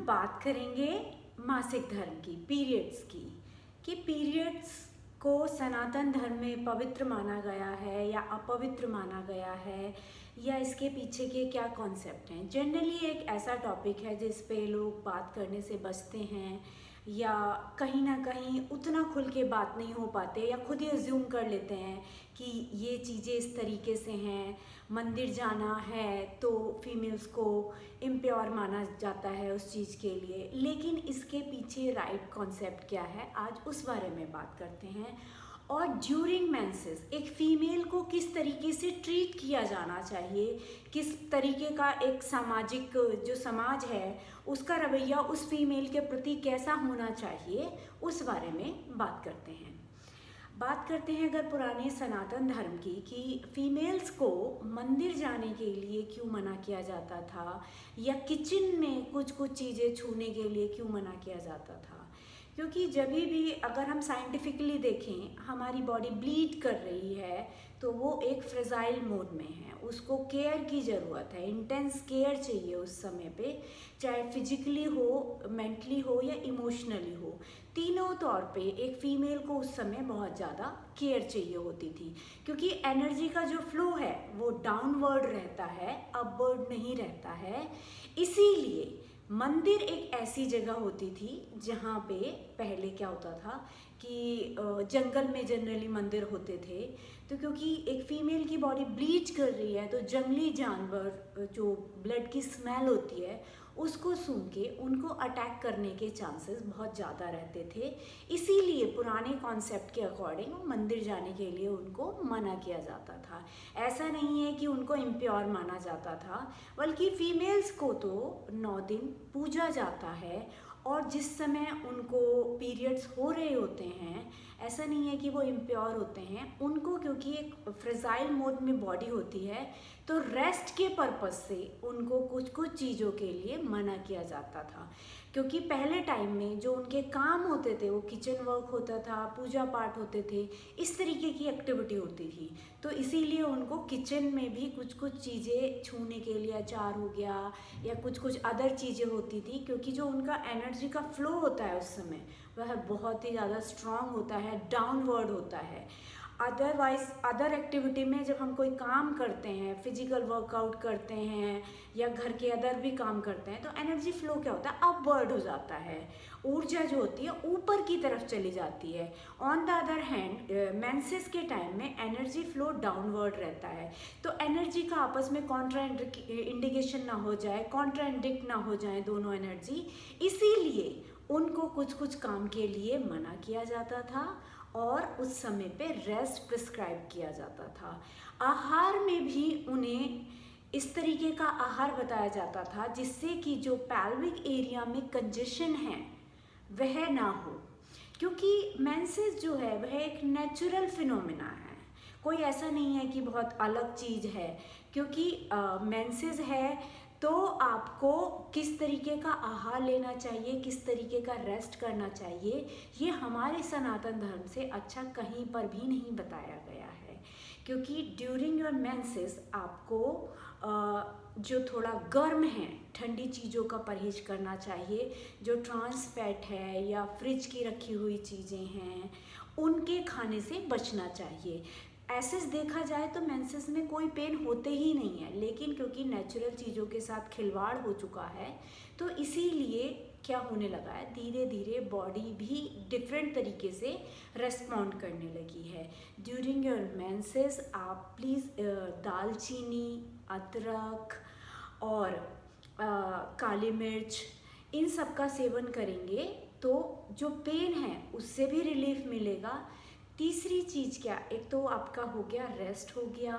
बात करेंगे मासिक धर्म की, पीरियड्स की, कि पीरियड्स को सनातन धर्म में पवित्र माना गया है या अपवित्र माना गया है, या इसके पीछे के क्या कॉन्सेप्ट हैं। जनरली एक ऐसा टॉपिक है जिस पे लोग बात करने से बचते हैं, या कहीं ना कहीं उतना खुल के बात नहीं हो पाते, या खुद ही अज्यूम कर लेते हैं कि ये चीज़ें इस तरीके से हैं। मंदिर जाना है तो फीमेल्स को इम्प्योर माना जाता है उस चीज़ के लिए, लेकिन इसके पीछे राइट कॉन्सेप्ट क्या है, आज उस बारे में बात करते हैं। और ड्यूरिंग मेंसेस एक फ़ीमेल को किस तरीके से ट्रीट किया जाना चाहिए, किस तरीके का एक सामाजिक जो समाज है उसका रवैया उस फीमेल के प्रति कैसा होना चाहिए, उस बारे में बात करते हैं। बात करते हैं अगर पुराने सनातन धर्म की, कि फीमेल्स को मंदिर जाने के लिए क्यों मना किया जाता था, या किचन में कुछ कुछ चीज़ें छूने के लिए क्यों मना किया जाता था। क्योंकि जब भी अगर हम साइंटिफिकली देखें, हमारी बॉडी ब्लीड कर रही है तो वो एक फ्रेजाइल मोड में है, उसको केयर की ज़रूरत है, इंटेंस केयर चाहिए उस समय पे, चाहे फिजिकली हो, मेंटली हो या इमोशनली हो। तीनों तौर पे एक फ़ीमेल को उस समय बहुत ज़्यादा केयर चाहिए होती थी, क्योंकि एनर्जी का जो फ्लो है वो डाउनवर्ड रहता है, अपवर्ड नहीं रहता है। इसीलिए मंदिर एक ऐसी जगह होती थी जहाँ पे पहले क्या होता था कि जंगल में जनरली मंदिर होते थे। तो क्योंकि एक फ़ीमेल की बॉडी ब्लीच कर रही है तो जंगली जानवर जो ब्लड की स्मेल होती है उसको सूंघ के उनको अटैक करने के चांसेस बहुत ज़्यादा रहते थे। इसीलिए पुराने कॉन्सेप्ट के अकॉर्डिंग मंदिर जाने के लिए उनको मना किया जाता था। ऐसा नहीं है कि उनको इम्प्योर माना जाता था, बल्कि फीमेल्स को तो 9 दिन पूजा जाता है। और जिस समय उनको पीरियड्स हो रहे होते हैं, ऐसा नहीं है कि वो इम्प्योर होते हैं, उनको क्योंकि एक फ्रेजाइल मोड में बॉडी होती है तो रेस्ट के पर्पस से उनको कुछ कुछ चीज़ों के लिए मना किया जाता था। क्योंकि पहले टाइम में जो उनके काम होते थे वो किचन वर्क होता था, पूजा पाठ होते थे, इस तरीके की एक्टिविटी होती थी। तो इसीलिए उनको किचन में भी कुछ कुछ चीज़ें छूने के लिए, अचार हो गया या कुछ कुछ अदर चीज़ें होती थी, क्योंकि जो उनका एनर्जी का फ्लो होता है उस समय वह बहुत ही ज़्यादा स्ट्रॉन्ग होता है, डाउनवर्ड होता है। अदरवाइज अदर एक्टिविटी में जब हम कोई काम करते हैं, फिजिकल वर्कआउट करते हैं या घर के अदर भी काम करते हैं, तो एनर्जी फ्लो क्या होता है, अपवर्ड हो जाता है, ऊर्जा जो होती है ऊपर की तरफ चली जाती है। On the other hand menses के टाइम में एनर्जी फ्लो डाउनवर्ड रहता है। तो एनर्जी का आपस में कॉन्ट्रा इंडिकेशन ना हो जाए, कॉन्ट्रा इंडिक्ट ना हो जाए दोनों एनर्जी, इसीलिए उनको कुछ कुछ काम के लिए मना किया जाता था और उस समय पे रेस्ट प्रिस्क्राइब किया जाता था। आहार में भी उन्हें इस तरीके का आहार बताया जाता था जिससे कि जो पैल्विक एरिया में कंजेशन है वह ना हो, क्योंकि मेंसेस जो है वह एक नेचुरल फिनोमेना है, कोई ऐसा नहीं है कि बहुत अलग चीज़ है। क्योंकि मेंसेस है तो आपको किस तरीके का आहार लेना चाहिए, किस तरीके का रेस्ट करना चाहिए, ये हमारे सनातन धर्म से अच्छा कहीं पर भी नहीं बताया गया है। क्योंकि ड्यूरिंग योर मेंसेस आपको जो थोड़ा गर्म है, ठंडी चीज़ों का परहेज करना चाहिए। जो ट्रांस फैट है या फ्रिज की रखी हुई चीज़ें हैं उनके खाने से बचना चाहिए। ऐसे देखा जाए तो मेंसेस में कोई पेन होते ही नहीं है, लेकिन क्योंकि नेचुरल चीज़ों के साथ खिलवाड़ हो चुका है तो इसीलिए क्या होने लगा है, धीरे धीरे बॉडी भी डिफरेंट तरीके से रेस्पॉन्ड करने लगी है। ड्यूरिंग योर मेंसेस आप प्लीज़ दालचीनी, अदरक और काली मिर्च इन सब का सेवन करेंगे तो जो पेन है उससे भी रिलीफ मिलेगा। तीसरी चीज़ क्या, एक तो आपका हो गया रेस्ट, हो गया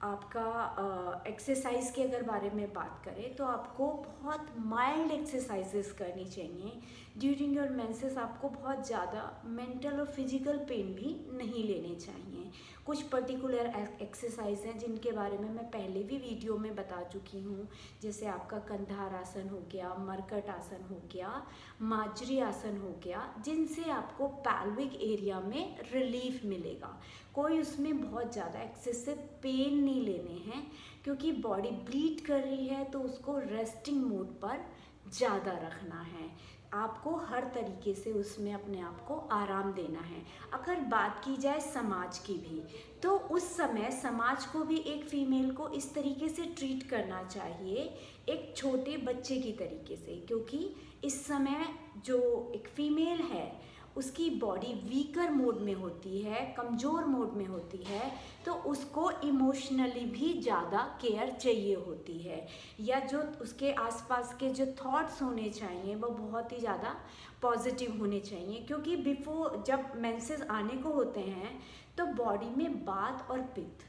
आपका एक्सरसाइज के अगर बारे में बात करें तो आपको बहुत माइल्ड एक्सरसाइजेस करनी चाहिए। ड्यूरिंग योर मेंसेस आपको बहुत ज़्यादा मेंटल और फिजिकल पेन भी नहीं लेने चाहिए। कुछ पर्टिकुलर एक्सरसाइज हैं जिनके बारे में मैं पहले भी वीडियो में बता चुकी हूँ, जैसे आपका कंधार आसन हो गया, मरकट आसन हो गया, माजरी आसन हो गया, जिनसे आपको पैल्विक एरिया में रिलीफ मिलेगा। कोई उसमें बहुत ज़्यादा एक्सेसिव पेन नहीं लेने हैं, क्योंकि बॉडी ब्लीड कर रही है तो उसको रेस्टिंग मोड पर ज़्यादा रखना है, आपको हर तरीके से उसमें अपने आप को आराम देना है। अगर बात की जाए समाज की भी, तो उस समय समाज को भी एक फ़ीमेल को इस तरीके से ट्रीट करना चाहिए, एक छोटे बच्चे की तरीके से, क्योंकि इस समय जो एक फ़ीमेल है उसकी बॉडी वीकर मोड में होती है, कमज़ोर मोड में होती है, तो उसको इमोशनली भी ज़्यादा केयर चाहिए होती है, या जो उसके आसपास के जो थॉट्स होने चाहिए वो बहुत ही ज़्यादा पॉजिटिव होने चाहिए, क्योंकि बिफोर जब मेंसेस आने को होते हैं तो बॉडी में वात और पित्त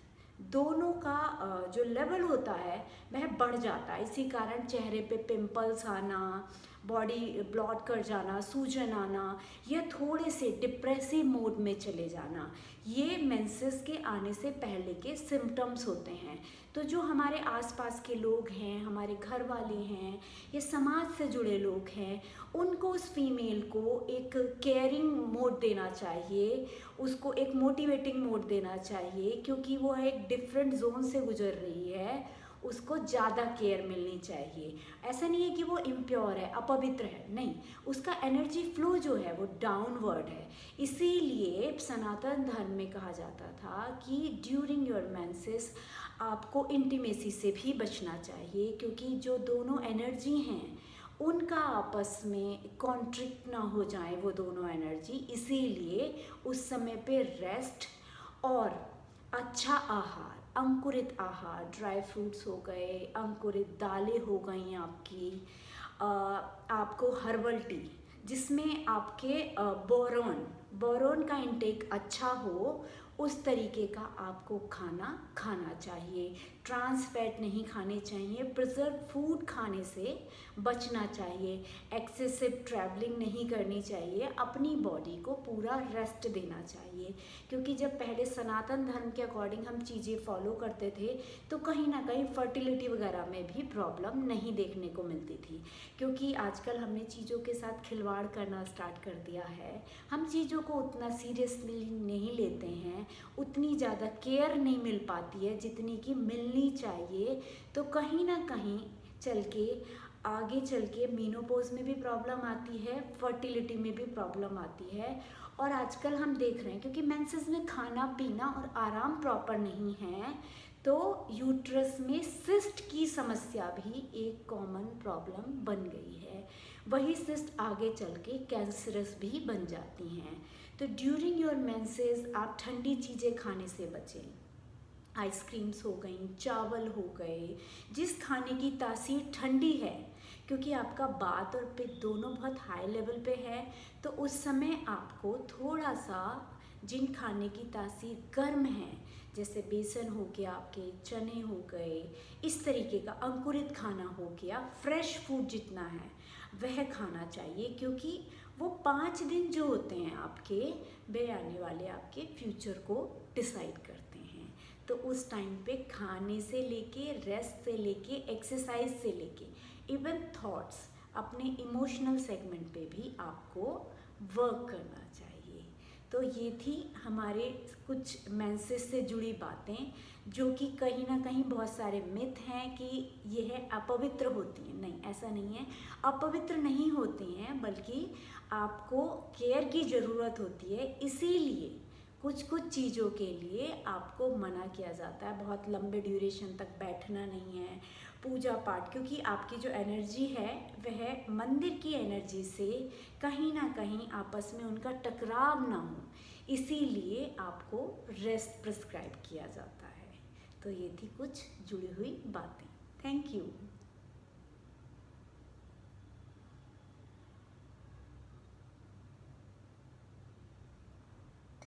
दोनों का जो लेवल होता है वह बढ़ जाता है। इसी कारण चेहरे पे पिंपल्स आना, बॉडी ब्लॉट कर जाना, सूजन आना, या थोड़े से डिप्रेसिव मोड में चले जाना, ये मेंसेस के आने से पहले के सिम्टम्स होते हैं। तो जो हमारे आसपास के लोग हैं, हमारे घर वाले हैं या समाज से जुड़े लोग हैं, उनको उस फीमेल को एक केयरिंग मोड देना चाहिए, उसको एक मोटिवेटिंग मोड देना चाहिए, क्योंकि वो एक डिफरेंट जोन से गुजर रही है, उसको ज़्यादा केयर मिलनी चाहिए। ऐसा नहीं है कि वो इम्प्योर है, अपवित्र है, नहीं, उसका एनर्जी फ्लो जो है वो डाउनवर्ड है। इसीलिए सनातन धर्म में कहा जाता था कि ड्यूरिंग योर मेंसेस आपको इंटीमेसी से भी बचना चाहिए, क्योंकि जो दोनों एनर्जी हैं उनका आपस में कॉन्ट्रैक्ट ना हो जाए वो दोनों एनर्जी। इसीलिए उस समय पे रेस्ट और अच्छा आहार, अंकुरित आहार, ड्राई फ्रूट्स हो गए, अंकुरित दालें हो गई आपकी, आपको हर्बल टी जिसमें आपके बोरोन का इंटेक अच्छा हो, उस तरीके का आपको खाना चाहिए। ट्रांस फैट नहीं खाने चाहिए, प्रिजर्व फूड खाने से बचना चाहिए, एक्सेसिव ट्रैवलिंग नहीं करनी चाहिए, अपनी बॉडी को पूरा रेस्ट देना चाहिए। क्योंकि जब पहले सनातन धर्म के अकॉर्डिंग हम चीज़ें फॉलो करते थे तो कहीं ना कहीं फर्टिलिटी वगैरह में भी प्रॉब्लम नहीं देखने को मिलती थी, क्योंकि आजकल हमने चीज़ों के साथ खिलवाड़ करना स्टार्ट कर दिया है, हम चीज़ों को उतना सीरियसली नहीं लेते हैं, उतनी ज़्यादा केयर नहीं मिल पाती है जितनी कि मिलनी चाहिए। तो कहीं ना कहीं आगे चल के मीनोपॉज में भी प्रॉब्लम आती है, फर्टिलिटी में भी प्रॉब्लम आती है। और आजकल हम देख रहे हैं क्योंकि मेंसेस में खाना पीना और आराम प्रॉपर नहीं है, तो यूट्रस में सिस्ट की समस्या भी एक कॉमन प्रॉब्लम बन गई है। वही सिस्ट आगे चल के कैंसरस भी बन जाती हैं। तो ड्यूरिंग योर मेंसेस आप ठंडी चीज़ें खाने से बचें, आइसक्रीम्स हो गई, चावल हो गए, जिस खाने की तासीर ठंडी है, क्योंकि आपका वात और पित्त दोनों बहुत हाई लेवल पे है, तो उस समय आपको थोड़ा सा जिन खाने की तासीर गर्म है, जैसे बेसन हो गया, आपके चने हो गए, इस तरीके का अंकुरित खाना हो गया, फ्रेश फूड जितना है वह खाना चाहिए, क्योंकि वो 5 दिन जो होते हैं आपके, वे आने वाले आपके फ्यूचर को डिसाइड करते हैं। तो उस टाइम पे खाने से लेके, रेस्ट से लेके, एक्सरसाइज से लेके, इवन थॉट्स, अपने इमोशनल सेगमेंट पे भी आपको वर्क करना चाहिए। तो ये थी हमारे कुछ मेंसेस से जुड़ी बातें, जो कि कहीं ना कहीं बहुत सारे मिथ हैं कि यह अपवित्र होती हैं। नहीं, ऐसा नहीं है, अपवित्र नहीं होती हैं, बल्कि आपको केयर की ज़रूरत होती है। इसीलिए कुछ चीज़ों के लिए आपको मना किया जाता है, बहुत लंबे ड्यूरेशन तक बैठना नहीं है, पूजा पाठ, क्योंकि आपकी जो एनर्जी है वह मंदिर की एनर्जी से कहीं ना कहीं आपस में उनका टकराव ना हो, इसीलिए आपको रेस्ट प्रिस्क्राइब किया जाता है। तो ये थी कुछ जुड़ी हुई बातें। Thank you.